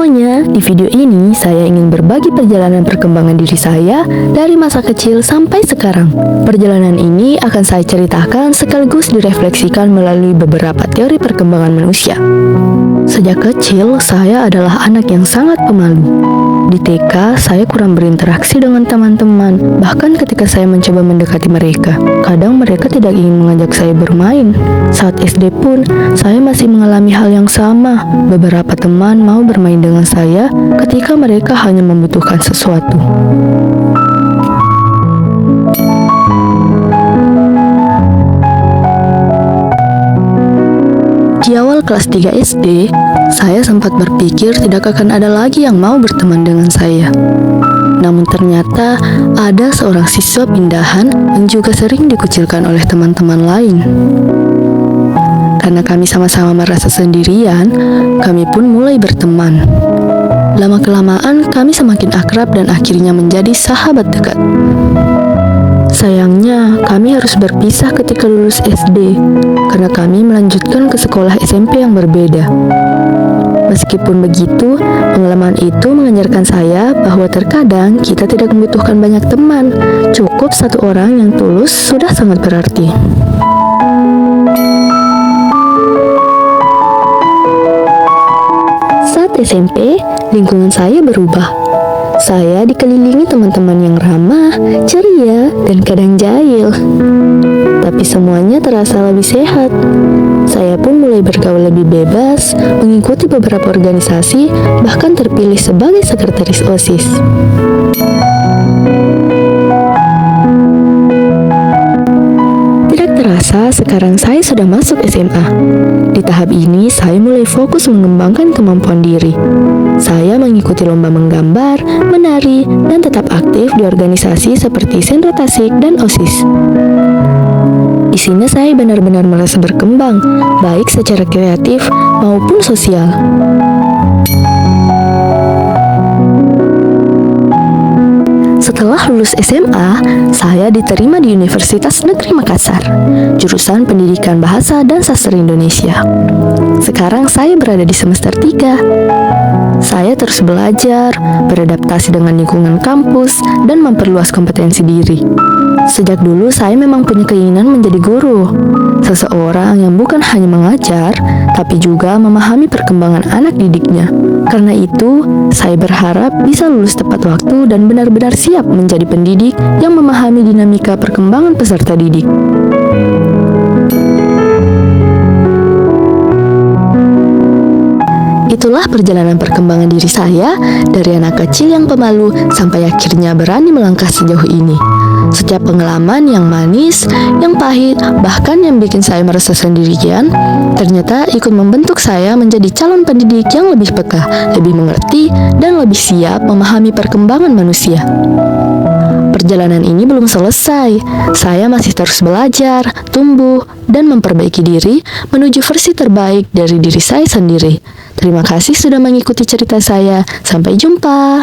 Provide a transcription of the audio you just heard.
semuanya, di video ini saya ingin berbagi perjalanan perkembangan diri saya dari masa kecil sampai sekarang. Perjalanan ini akan saya ceritakan sekaligus direfleksikan melalui beberapa teori perkembangan manusia. Sejak kecil, saya adalah anak yang sangat pemalu. Di TK, saya kurang berinteraksi dengan teman-teman, bahkan ketika saya mencoba mendekati mereka. Kadang mereka tidak ingin mengajak saya bermain. Saat SD pun, saya masih mengalami hal yang sama. Beberapa teman mau bermain dengan saya ketika mereka hanya membutuhkan sesuatu. Di awal kelas 3 SD, saya sempat berpikir tidak akan ada lagi yang mau berteman dengan saya. Namun ternyata ada seorang siswa pindahan yang juga sering dikucilkan oleh teman-teman lain. Karena kami sama-sama merasa sendirian, kami pun mulai berteman. Lama-kelamaan kami semakin akrab dan akhirnya menjadi sahabat dekat. Sayangnya, kami harus berpisah ketika lulus SD, karena kami melanjutkan ke sekolah SMP yang berbeda. Meskipun begitu, pengalaman itu mengajarkan saya bahwa terkadang kita tidak membutuhkan banyak teman. Cukup satu orang yang tulus sudah sangat berarti. Saat SMP, lingkungan saya berubah. Saya dikelilingi teman-teman yang ramah, ceria, dan kadang jahil. Tapi semuanya terasa lebih sehat. Saya pun mulai bergaul lebih bebas, mengikuti beberapa organisasi, bahkan terpilih sebagai sekretaris OSIS. Tidak terasa, sekarang saya sudah masuk SMA. Di tahap ini, saya mulai fokus mengembangkan kemampuan diri. Saya mengikuti lomba menggambar, menari, dan tetap aktif di organisasi seperti Sentra Tasik dan OSIS. Di sini saya benar-benar merasa berkembang, baik secara kreatif maupun sosial. Setelah lulus SMA, saya diterima di Universitas Negeri Makassar, jurusan Pendidikan Bahasa dan Sastra Indonesia. Sekarang saya berada di semester 3. Saya terus belajar, beradaptasi dengan lingkungan kampus, dan memperluas kompetensi diri. Sejak dulu saya memang punya keinginan menjadi guru, seseorang yang bukan hanya mengajar, tapi juga memahami perkembangan anak didiknya. Karena itu, saya berharap bisa lulus tepat waktu dan benar-benar siap menjadi pendidik yang memahami dinamika perkembangan peserta didik. Itulah perjalanan perkembangan diri saya dari anak kecil yang pemalu sampai akhirnya berani melangkah sejauh ini. Setiap pengalaman yang manis, yang pahit, bahkan yang bikin saya merasa sendirian, ternyata ikut membentuk saya menjadi calon pendidik yang lebih peka, lebih mengerti, dan lebih siap memahami perkembangan manusia. Perjalanan ini belum selesai. Saya masih terus belajar, tumbuh, dan memperbaiki diri menuju versi terbaik dari diri saya sendiri. Terima kasih sudah mengikuti cerita saya. Sampai jumpa.